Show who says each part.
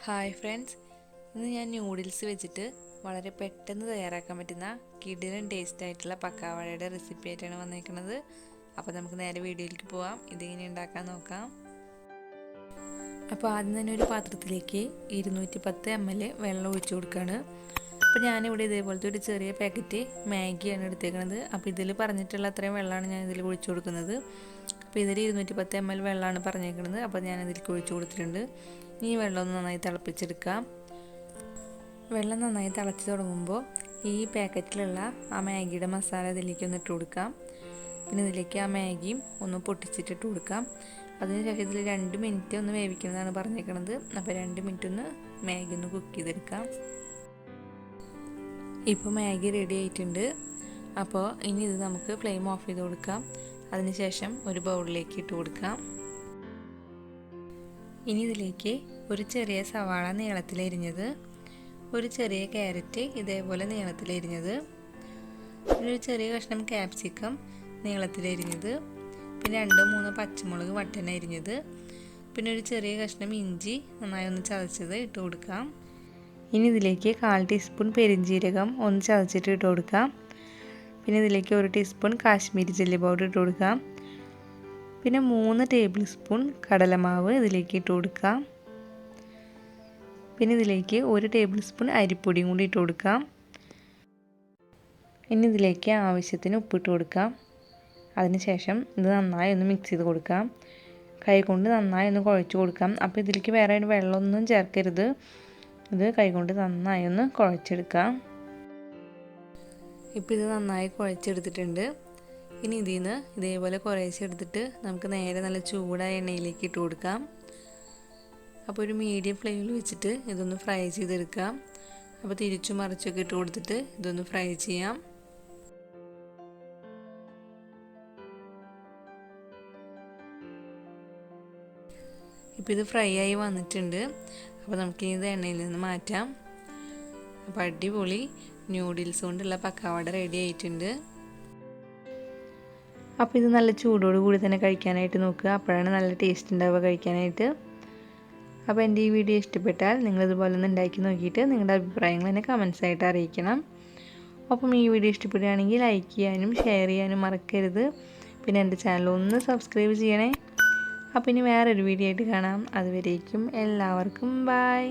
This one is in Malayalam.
Speaker 1: ഹായ് ഫ്രണ്ട്സ്, ഇന്ന് ഞാൻ നൂഡിൽസ് വെച്ചിട്ട് വളരെ പെട്ടെന്ന് തയ്യാറാക്കാൻ പറ്റുന്ന കിടിലൻ ടേസ്റ്റ് ആയിട്ടുള്ള പക്കാവടയുടെ റെസിപ്പി ആയിട്ടാണ് വന്നേക്കുന്നത്. അപ്പോൾ നമുക്ക് നേരെ വീഡിയോയിലേക്ക് പോവാം. ഇതിങ്ങനെ ഉണ്ടാക്കാൻ നോക്കാം. അപ്പോൾ ആദ്യം തന്നെ ഒരു പാത്രത്തിലേക്ക് 210 ml വെള്ളം ഒഴിച്ചു കൊടുക്കുകയാണ്. അപ്പോൾ ഞാനിവിടെ ഇതേപോലത്തെ ഒരു ചെറിയ പാക്കറ്റ് മാഗിയാണ് എടുത്തേക്കുന്നത്. അപ്പോൾ ഇതിൽ പറഞ്ഞിട്ടുള്ള അത്രയും വെള്ളമാണ് ഞാൻ ഇതിൽ ഒഴിച്ചു കൊടുക്കുന്നത്. അപ്പോൾ ഇതിൽ 210 ml വെള്ളമാണ് പറഞ്ഞേക്കുന്നത്. അപ്പോൾ ഞാൻ ഇതിലേക്ക് ഒഴിച്ചു കൊടുത്തിട്ടുണ്ട്. ഈ വെള്ളം ഒന്ന് നന്നായി തിളപ്പിച്ചെടുക്കാം. വെള്ളം നന്നായി തിളച്ച് തുടങ്ങുമ്പോൾ ഈ പാക്കറ്റിലുള്ള ആ മാഗിയുടെ മസാല ഇതിലേക്ക് ഒന്ന് ഇട്ട് കൊടുക്കാം. പിന്നെ ഇതിലേക്ക് ആ മാഗിയും ഒന്ന് പൊട്ടിച്ചിട്ടിട്ട് കൊടുക്കാം. അതിനുശേഷം ഇതിൽ 2 മിനിറ്റ് ഒന്ന് വേവിക്കുന്നതാണ് പറഞ്ഞേക്കുന്നത്. അപ്പോൾ 2 മിനിറ്റ് ഒന്ന് മാഗി ഒന്ന് കുക്ക് ചെയ്തെടുക്കാം. ഇപ്പോൾ മാഗി റെഡി ആയിട്ടുണ്ട്. അപ്പോൾ ഇനി ഇത് നമുക്ക് ഫ്ലെയിം ഓഫ് ചെയ്ത് കൊടുക്കാം. അതിനുശേഷം ഒരു ബൗളിലേക്ക് ഇട്ട് കൊടുക്കാം. ഇനി ഇതിലേക്ക് ഒരു ചെറിയ സവാള നീളത്തിലരിഞ്ഞത്, ഒരു ചെറിയ ക്യാരറ്റ് ഇതേപോലെ നീളത്തിലരിഞ്ഞത്, പിന്നെ ഒരു ചെറിയ കഷ്ണം ക്യാപ്സിക്കം നീളത്തിലരിഞ്ഞത്, പിന്നെ 2-3 പച്ചമുളക് വട്ടന അരിഞ്ഞത്, പിന്നെ ഒരു ചെറിയ കഷ്ണം ഇഞ്ചി നന്നായി ഒന്ന് ചതച്ചത് ഇട്ട് കൊടുക്കാം. ഇനി ഇതിലേക്ക് 1/4 ടീസ്പൂൺ പെരിഞ്ജീരകം ഒന്ന് ചതച്ചിട്ട് ഇട്ട് കൊടുക്കാം. പിന്നെ ഇതിലേക്ക് 1 ടീസ്പൂൺ കാശ്മീരി ചില്ലി പൗഡർ ഇട്ട് കൊടുക്കാം. പിന്നെ 3 ടേബിൾ സ്പൂൺ കടലമാവ് ഇതിലേക്ക് ഇട്ട് കൊടുക്കാം. പിന്നെ ഇതിലേക്ക് 1 ടേബിൾ സ്പൂൺ അരിപ്പൊടിയും കൂടി ഇട്ട് കൊടുക്കാം. ഇനി ഇതിലേക്ക് ആവശ്യത്തിന് ഉപ്പിട്ട് കൊടുക്കാം. അതിനുശേഷം ഇത് നന്നായി ഒന്ന് മിക്സ് ചെയ്ത് കൊടുക്കാം. കൈകൊണ്ട് നന്നായി ഒന്ന് കുഴച്ച് കൊടുക്കാം. അപ്പോൾ ഇതിലേക്ക് വേറെ വെള്ളമൊന്നും ചേർക്കരുത്. ഇത് കൈകൊണ്ട് നന്നായി ഒന്ന് കുഴച്ചെടുക്കാം. ഇപ്പോൾ ഇത് നന്നായി കുഴച്ചെടുത്തിട്ടുണ്ട്. ഇനി ഇതിൽ നിന്ന് ഇതേപോലെ കുറേശ്ശെ എടുത്തിട്ട് നമുക്ക് നേരെ നല്ല ചൂടായ എണ്ണയിലേക്ക് ഇട്ട് കൊടുക്കാം. അപ്പോൾ ഒരു മീഡിയം ഫ്ലെയിമിൽ വെച്ചിട്ട് ഇതൊന്ന് ഫ്രൈ ചെയ്തെടുക്കാം. അപ്പോൾ തിരിച്ചും മറിച്ചൊക്കെ ഇട്ട് കൊടുത്തിട്ട് ഇതൊന്ന് ഫ്രൈ ചെയ്യാം. ഇപ്പോൾ ഇത് ഫ്രൈ ആയി വന്നിട്ടുണ്ട്. അപ്പോൾ നമുക്ക് ഇത് എണ്ണയിൽ നിന്ന് മാറ്റാം. അപ്പോൾ അടിപൊളി ന്യൂഡിൽസ് കൊണ്ടുള്ള പക്കാവട റെഡി ആയിട്ടുണ്ട്. അപ്പോൾ ഇത് നല്ല ചൂടോട് കൂടി തന്നെ കഴിക്കാനായിട്ട് നോക്കുക. അപ്പോഴാണ് നല്ല ടേസ്റ്റ് ഉണ്ടാവുക കഴിക്കാനായിട്ട്. അപ്പോൾ എൻ്റെ ഈ വീഡിയോ ഇഷ്ടപ്പെട്ടാൽ നിങ്ങളിതുപോലെ ഒന്ന് ഉണ്ടാക്കി നോക്കിയിട്ട് നിങ്ങളുടെ അഭിപ്രായങ്ങൾ എന്നെ കമൻസ് ആയിട്ട് അറിയിക്കണം. അപ്പം ഈ വീഡിയോ ഇഷ്ടപ്പെടുകയാണെങ്കിൽ ലൈക്ക് ചെയ്യാനും ഷെയർ ചെയ്യാനും മറക്കരുത്. പിന്നെ എൻ്റെ ചാനൽ ഒന്ന് സബ്സ്ക്രൈബ് ചെയ്യണേ. അപ്പോൾ ഇനി വേറൊരു വീഡിയോ ആയിട്ട് കാണാം. അതുവരേക്കും എല്ലാവർക്കും ബൈ.